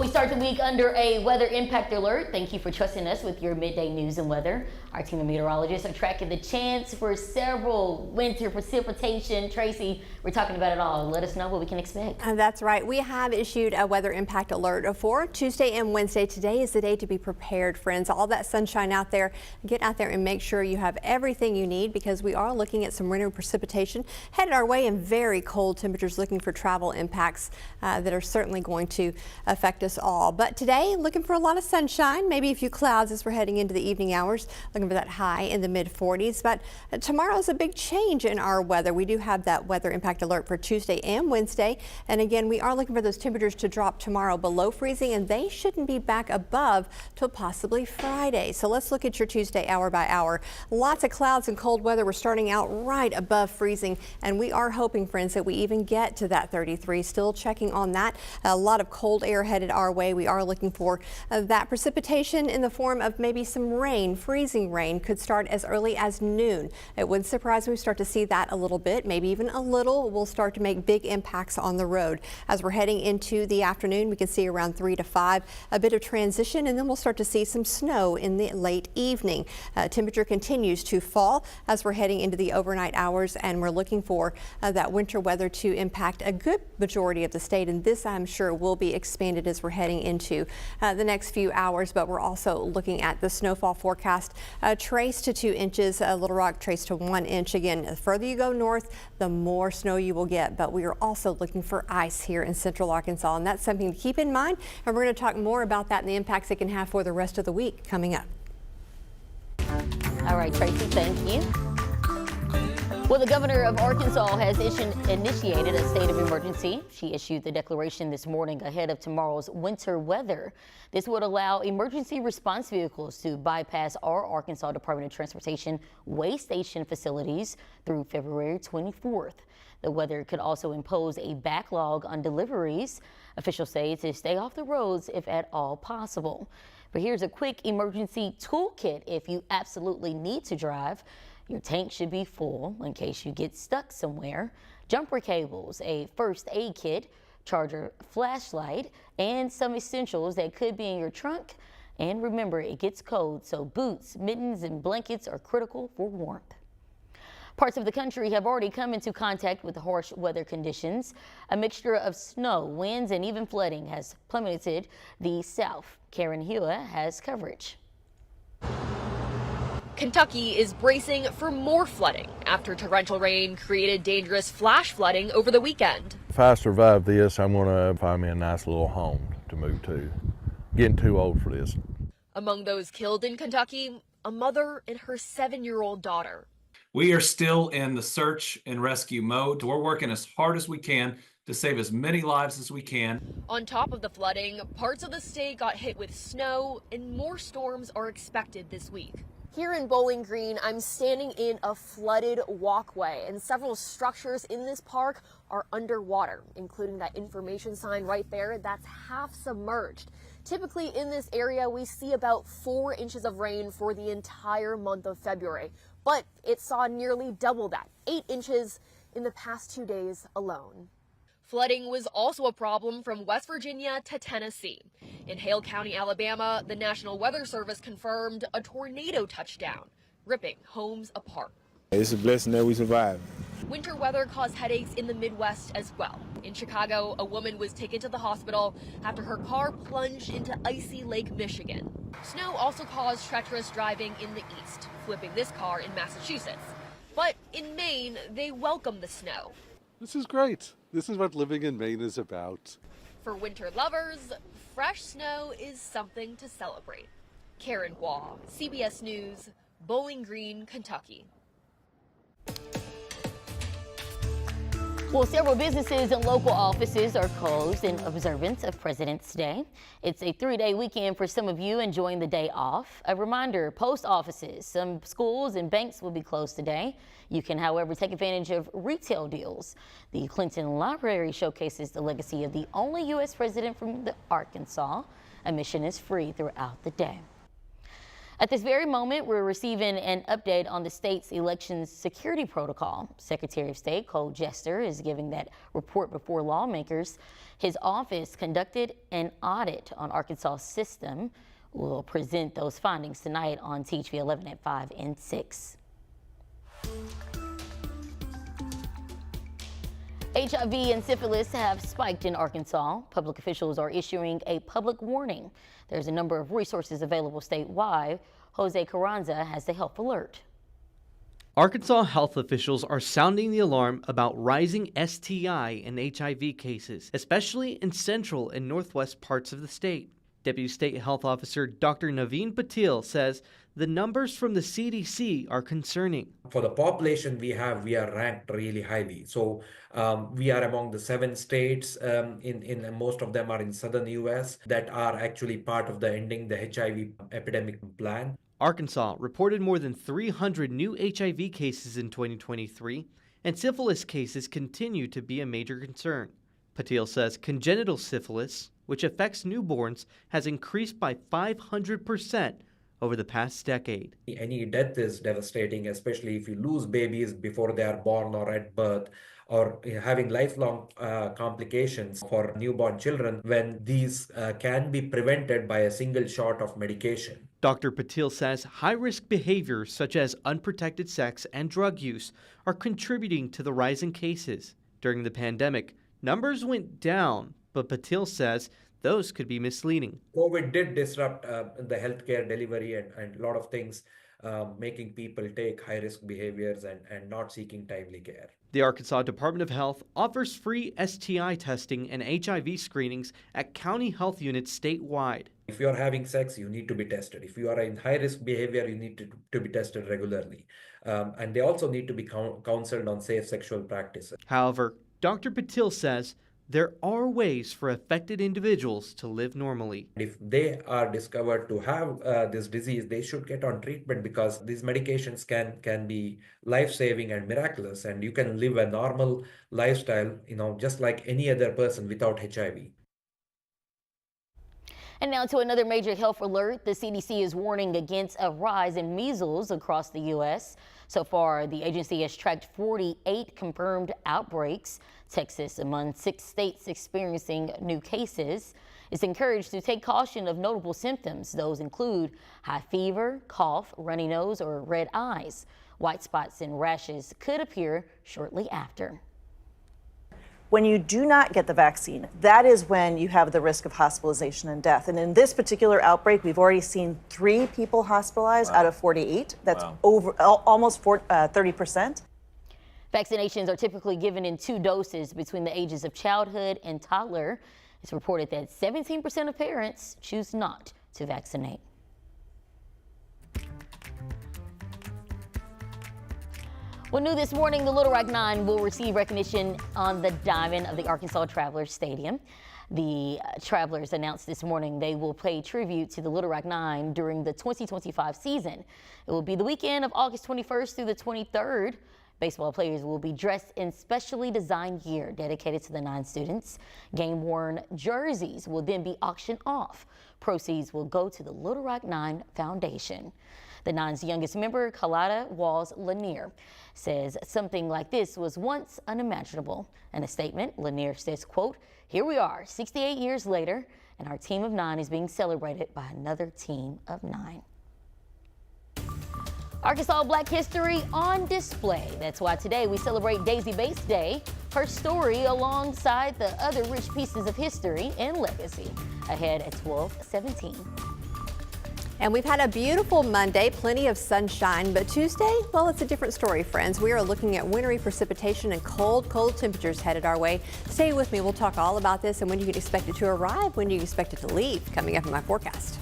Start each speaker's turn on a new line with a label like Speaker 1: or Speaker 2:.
Speaker 1: We start the week under a weather impact alert. Thank you for trusting us with your midday news and weather. Our team of meteorologists are tracking the chance for several winter precipitation. Tracy, we're talking about it all. Let us know what we can expect.
Speaker 2: That's right. We have issued a weather impact alert for Tuesday and Wednesday. Today is the day to be prepared, friends. All that sunshine out there, get out there and make sure you have everything you need, because we are looking at some winter precipitation headed our way and very cold temperatures, looking for travel impacts that are certainly going to affect us all. But today, looking for a lot of sunshine, maybe a few clouds as we're heading into the evening hours, looking for that high in the mid 40s. But tomorrow's a big change in our weather. We do have that weather impact alert for Tuesday and Wednesday. And again, we are looking for those temperatures to drop tomorrow below freezing, and they shouldn't be back above till possibly Friday. So let's look at your Tuesday hour by hour. Lots of clouds and cold weather. We're starting out right above freezing, and we are hoping, friends, that we even get to that 33. Still checking on that. A lot of cold air headed our way. We are looking for that precipitation in the form of maybe some rain. Freezing rain could start as early as noon. It wouldn't surprise me we start to see that a little bit, maybe even a little. We'll start to make big impacts on the road. As we're heading into the afternoon, we can see around 3 to 5, a bit of transition, and then we'll start to see some snow in the late evening. Temperature continues to fall as we're heading into the overnight hours, and we're looking for that winter weather to impact a good majority of the state, and this, I'm sure, will be expanded as we're heading into the next few hours. But we're also looking at the snowfall forecast. Trace to 2 inches, Little Rock trace to 1 inch. Again, the further you go north, the more snow you will get. But we are also looking for ice here in central Arkansas, and that's something to keep in mind. And we're going to talk more about that and the impacts it can have for the rest of the week coming up.
Speaker 1: All right, Tracy, thank you. Well, the governor of Arkansas has initiated a state of emergency. She issued the declaration this morning ahead of tomorrow's winter weather. This would allow emergency response vehicles to bypass our Arkansas Department of Transportation weigh station facilities through February 24th. The weather could also impose a backlog on deliveries. Officials say to stay off the roads if at all possible. But here's a quick emergency toolkit if you absolutely need to drive. Your tank should be full in case you get stuck somewhere. Jumper cables, a first aid kit, charger, flashlight, and some essentials that could be in your trunk. And remember, it gets cold, so boots, mittens, and blankets are critical for warmth. Parts of the country have already come into contact with harsh weather conditions. A mixture of snow, winds, and even flooding has plummeted the south. Karen Hua has coverage.
Speaker 3: Kentucky is bracing for more flooding after torrential rain created dangerous flash flooding over the weekend.
Speaker 4: If I survive this, I'm going to find me a nice little home to move to. Getting too old for this.
Speaker 3: Among those killed in Kentucky, a mother and her 7-year-old daughter.
Speaker 5: We are still in the search and rescue mode. We're working as hard as we can to save as many lives as we can.
Speaker 3: On top of the flooding, parts of the state got hit with snow, and more storms are expected this week. Here in Bowling Green, I'm standing in a flooded walkway, and several structures in this park are underwater, including that information sign right there that's half submerged. Typically in this area, we see about 4 inches of rain for the entire month of February, but it saw nearly double that, 8 inches in the past 2 days alone. Flooding was also a problem from West Virginia to Tennessee. In Hale County, Alabama, the National Weather Service confirmed a tornado touchdown, ripping homes apart.
Speaker 6: It's a blessing that we survived.
Speaker 3: Winter weather caused headaches in the Midwest as well. In Chicago, a woman was taken to the hospital after her car plunged into icy Lake Michigan. Snow also caused treacherous driving in the east, flipping this car in Massachusetts. But in Maine, they welcome the snow.
Speaker 7: This is great. This is what living in Maine is about.
Speaker 3: For winter lovers, fresh snow is something to celebrate. Karen Waugh, CBS News, Bowling Green, Kentucky.
Speaker 1: Well, several businesses and local offices are closed in observance of President's Day. It's a 3-day weekend for some of you enjoying the day off. A reminder, post offices, some schools and banks will be closed today. You can, however, take advantage of retail deals. The Clinton Library showcases the legacy of the only U.S. president from Arkansas. Admission is free throughout the day. At this very moment, we're receiving an update on the state's elections security protocol. Secretary of State Cole Jester is giving that report before lawmakers. His office conducted an audit on Arkansas' system. We'll present those findings tonight on THV 11 at 5 and 6. HIV and syphilis have spiked in Arkansas. Public officials are issuing a public warning. There's a number of resources available statewide. Jose Carranza has the health alert.
Speaker 8: Arkansas health officials are sounding the alarm about rising STI and HIV cases, especially in central and northwest parts of the state. Deputy State Health Officer Dr. Naveen Patil says the numbers from the CDC are concerning.
Speaker 9: For the population we are ranked really highly. So we are among the 7 states, in most of them are in southern US, that are actually part of the ending the HIV epidemic plan.
Speaker 8: Arkansas reported more than 300 new HIV cases in 2023, and syphilis cases continue to be a major concern. Patil says congenital syphilis, which affects newborns, has increased by 500% over the past decade.
Speaker 9: Any death is devastating, especially if you lose babies before they are born or at birth, or having lifelong complications for newborn children when these can be prevented by a single shot of medication.
Speaker 8: Dr. Patil says high-risk behaviors such as unprotected sex and drug use are contributing to the rise in cases. During the pandemic, numbers went down, but Patil says those could be misleading.
Speaker 9: COVID did disrupt the healthcare delivery and a lot of things, making people take high-risk behaviors and not seeking timely care.
Speaker 8: The Arkansas Department of Health offers free STI testing and HIV screenings at county health units statewide.
Speaker 9: If you are having sex, you need to be tested. If you are in high-risk behavior, you need to be tested regularly. And they also need to be counseled on safe sexual practices.
Speaker 8: However, Dr. Patil says there are ways for affected individuals to live normally.
Speaker 9: If they are discovered to have this disease, they should get on treatment, because these medications can be life-saving and miraculous, and you can live a normal lifestyle, just like any other person without HIV.
Speaker 1: And now to another major health alert. The CDC is warning against a rise in measles across the U.S. So far, the agency has tracked 48 confirmed outbreaks. Texas among 6 states experiencing new cases. It's encouraged to take caution of notable symptoms. Those include high fever, cough, runny nose, or red eyes. White spots and rashes could appear shortly after.
Speaker 10: When you do not get the vaccine, that is when you have the risk of hospitalization and death. And in this particular outbreak, we've already seen 3 people hospitalized out of 48. That's over almost 30%.
Speaker 1: Vaccinations are typically given in 2 doses between the ages of childhood and toddler. It's reported that 17% of parents choose not to vaccinate. Well, new this morning, the Little Rock 9 will receive recognition on the diamond of the Arkansas Travelers Stadium. The Travelers announced this morning they will pay tribute to the Little Rock 9 during the 2025 season. It will be the weekend of August 21st through the 23rd. Baseball players will be dressed in specially designed gear dedicated to the 9 students. Game-worn jerseys will then be auctioned off. Proceeds will go to the Little Rock 9 Foundation. The 9's youngest member, Kalada Walls Lanier, says something like this was once unimaginable. In a statement, Lanier says, quote, "Here we are 68 years later, and our team of 9 is being celebrated by another team of 9. Arkansas Black history on display. That's why today we celebrate Daisy Bates Day, her story alongside the other rich pieces of history and legacy. Ahead at 12:17.
Speaker 2: And we've had a beautiful Monday, plenty of sunshine, but Tuesday, well, it's a different story, friends. We are looking at wintry precipitation and cold temperatures headed our way. Stay with me. We'll talk all about this and when you can expect it to arrive, when you expect it to leave, coming up in my forecast.